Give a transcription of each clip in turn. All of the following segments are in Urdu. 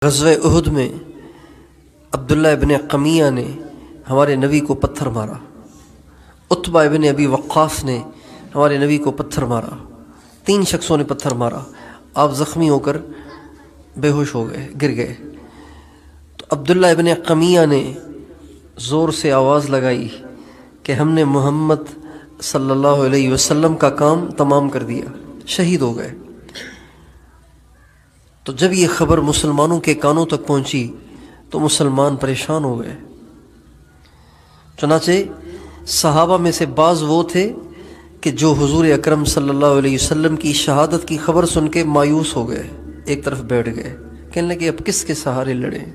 غزوہ احد میں عبداللہ ابن قمیہ نے ہمارے نبی کو پتھر مارا، عتبہ ابن ابی وقاص نے ہمارے نبی کو پتھر مارا، 3 شخصوں نے پتھر مارا، آپ زخمی ہو کر بے ہوش ہو گئے، گر گئے۔ تو عبداللہ ابن قمیہ نے زور سے آواز لگائی کہ ہم نے محمد صلی اللہ علیہ وسلم کا کام تمام کر دیا، شہید ہو گئے۔ تو جب یہ خبر مسلمانوں کے کانوں تک پہنچی تو مسلمان پریشان ہو گئے۔ چنانچہ صحابہ میں سے بعض وہ تھے کہ جو حضور اکرم صلی اللہ علیہ وسلم کی شہادت کی خبر سن کے مایوس ہو گئے، ایک طرف بیٹھ گئے، کہنے لگے اب کس کے سہارے لڑیں؟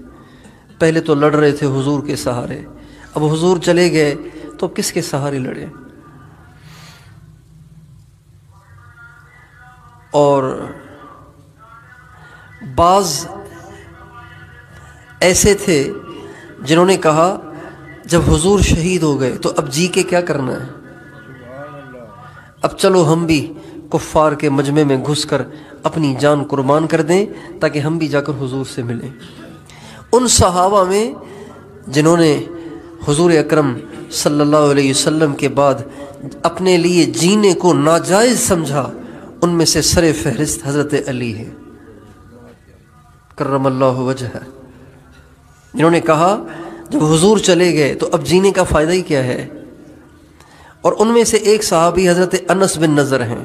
پہلے تو لڑ رہے تھے حضور کے سہارے، اب حضور چلے گئے تو اب کس کے سہارے لڑیں؟ اور بعض ایسے تھے جنہوں نے کہا جب حضور شہید ہو گئے تو اب جی کے کیا کرنا ہے، اب چلو ہم بھی کفار کے مجمع میں گھس کر اپنی جان قربان کر دیں تاکہ ہم بھی جا کر حضور سے ملیں۔ ان صحابہ میں جنہوں نے حضور اکرم صلی اللہ علیہ وسلم کے بعد اپنے لیے جینے کو ناجائز سمجھا، ان میں سے سر فہرست حضرت علی ہے کرم اللہ وجہہ، جنہوں نے کہا جب حضور چلے گئے تو اب جینے کا فائدہ ہی کیا ہے۔ اور ان میں سے ایک صحابی حضرت انس بن نضر ہیں،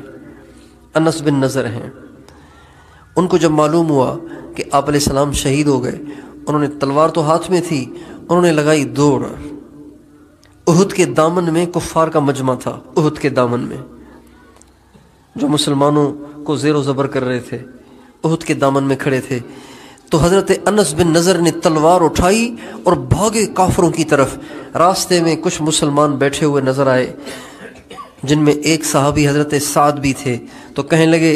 انس بن نضر ہیں۔ ان کو جب معلوم ہوا کہ آپ علیہ السلام شہید ہو گئے، انہوں نے تلوار تو ہاتھ میں تھی، انہوں نے لگائی دوڑ۔ احد کے دامن میں کفار کا مجمع تھا، احد کے دامن میں جو مسلمانوں کو زیر و زبر کر رہے تھے، احد کے دامن میں کھڑے تھے۔ تو حضرت انس بن نضر نے تلوار اٹھائی اور بھاگے کافروں کی طرف۔ راستے میں کچھ مسلمان بیٹھے ہوئے نظر آئے، جن میں ایک صحابی حضرت سعد بھی تھے، تو کہنے لگے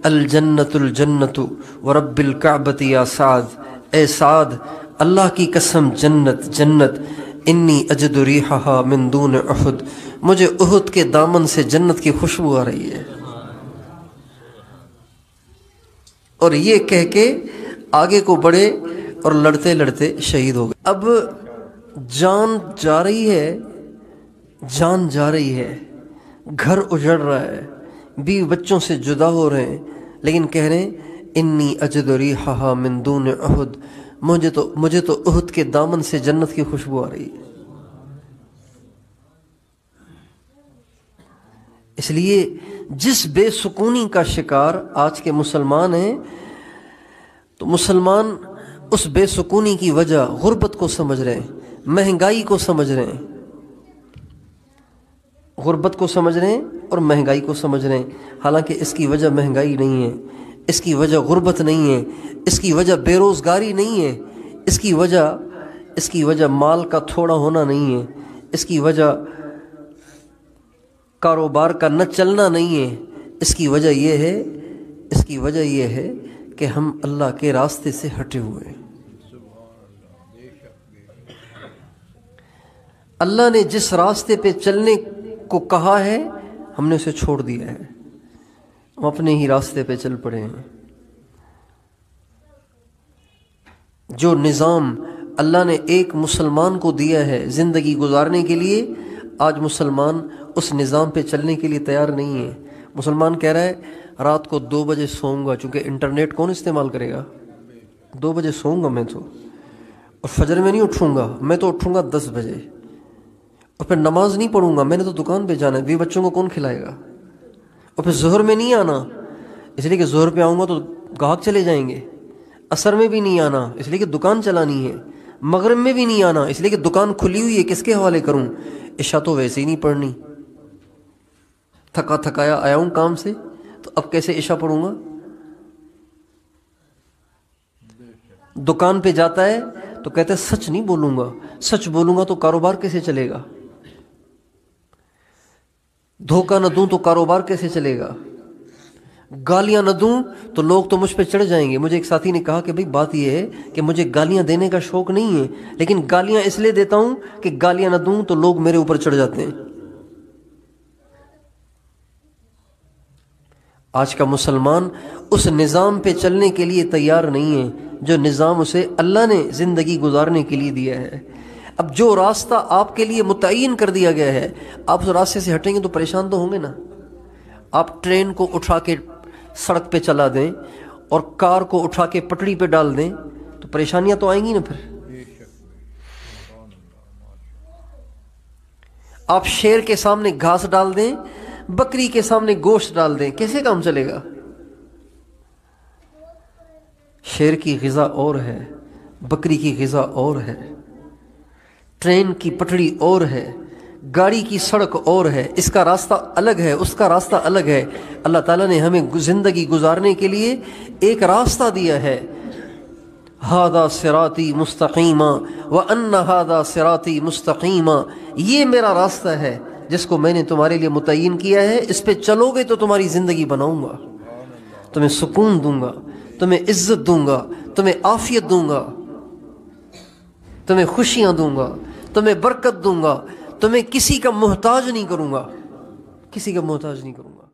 الجنت الجنت ورب الکعبۃ یا سعد، اے سعد اللہ کی قسم جنت جنت، انی اجد ریحھا من دون احد، مجھے احد کے دامن سے جنت کی خوشبو آ رہی ہے۔ اور یہ کہہ کے آگے کو بڑھے اور لڑتے لڑتے شہید ہو گئے۔ اب جان جا رہی ہے، جان جا رہی ہے، گھر اجڑ رہا ہے، بیوی بچوں سے جدا ہو رہے ہیں، لیکن کہہ رہے ہیں انی اجد ریحھا من دون احد، مجھے تو احد کے دامن سے جنت کی خوشبو آ رہی ہے۔ اس لیے جس بے سکونی کا شکار آج کے مسلمان ہیں، تو مسلمان اس بے سکونی کی وجہ غربت کو سمجھ رہے ہیں، مہنگائی کو سمجھ رہے ہیں، غربت کو سمجھ رہے ہیں اور مہنگائی کو سمجھ رہے ہیں، حالانکہ اس کی وجہ مہنگائی نہیں ہے، اس کی وجہ غربت نہیں ہے، اس کی وجہ بے روزگاری نہیں ہے، اس کی وجہ مال کا تھوڑا ہونا نہیں ہے، اس کی وجہ کاروبار کا نہ چلنا نہیں ہے، اس کی وجہ یہ ہے کہ ہم اللہ کے راستے سے ہٹے ہوئے ہیں۔ اللہ نے جس راستے پہ چلنے کو کہا ہے ہم نے اسے چھوڑ دیا ہے، ہم اپنے ہی راستے پہ چل پڑے ہیں۔ جو نظام اللہ نے ایک مسلمان کو دیا ہے زندگی گزارنے کے لیے، آج مسلمان اس نظام پہ چلنے کے لیے تیار نہیں ہے۔ مسلمان کہہ رہا ہے رات کو 2 بجے سوؤں گا، چونکہ انٹرنیٹ کون استعمال کرے گا، 2 بجے سوؤں گا میں تو، اور فجر میں نہیں اٹھوں گا، میں تو اٹھوں گا 10 بجے، اور پھر نماز نہیں پڑھوں گا، میں نے تو دکان پہ جانا ہے، بھی بچوں کو کون کھلائے گا، اور پھر ظہر میں نہیں آنا اس لیے کہ ظہر پہ آؤں گا تو گاہک چلے جائیں گے، عصر میں بھی نہیں آنا اس لیے کہ دکان چلانی ہے، مغرب میں بھی نہیں آنا اس لیے کہ دکان کھلی ہوئی ہے، کس کے حوالے کروں، عشاء تو ویسے ہی نہیں پڑھنی، تھکا تھکایا آیا ہوں کام سے، تو اب کیسے عشاء پڑھوں گا۔ دکان پہ جاتا ہے تو کہتا ہے سچ نہیں بولوں گا، سچ بولوں گا تو کاروبار کیسے چلے گا، دھوکہ نہ دوں تو کاروبار کیسے چلے گا، گالیاں نہ دوں تو لوگ تو مجھ پہ چڑھ جائیں گے۔ مجھے ایک ساتھی نے کہا کہ بھئی بات یہ ہے کہ مجھے گالیاں دینے کا شوق نہیں ہے، لیکن گالیاں اس لیے دیتا ہوں کہ گالیاں نہ دوں تو لوگ میرے اوپر چڑھ جاتے ہیں۔ آج کا مسلمان اس نظام پہ چلنے کے لیے تیار نہیں ہے جو نظام اسے اللہ نے زندگی گزارنے کے لیے دیا ہے۔ اب جو راستہ آپ کے لیے متعین کر دیا گیا ہے، آپ اس راستے سے ہٹیں گے تو پریشان تو ہوں گے نا۔ آپ ٹرین کو اٹھا کے سڑک پہ چلا دیں اور کار کو اٹھا کے پٹڑی پہ ڈال دیں تو پریشانیاں تو آئیں گی نا۔ پھر آپ شیر کے سامنے گھاس ڈال دیں، بکری کے سامنے گوشت ڈال دیں، کیسے کام چلے گا؟ شیر کی غذا اور ہے، بکری کی غذا اور ہے، ٹرین کی پٹڑی اور ہے، گاڑی کی سڑک اور ہے، اس کا راستہ الگ ہے، اس کا راستہ الگ ہے۔ اللہ تعالیٰ نے ہمیں زندگی گزارنے کے لیے ایک راستہ دیا ہے، ہذا صراطی مستقیما وان ہذا صراطی مستقیما، یہ میرا راستہ ہے جس کو میں نے تمہارے لیے متعین کیا ہے، اس پہ چلو گے تو تمہاری زندگی بناؤں گا، تمہیں سکون دوں گا، تمہیں عزت دوں گا، تمہیں عافیت دوں گا، تمہیں خوشیاں دوں گا، تمہیں برکت دوں گا، تمہیں کسی کا محتاج نہیں کروں گا، کسی کا محتاج نہیں کروں گا۔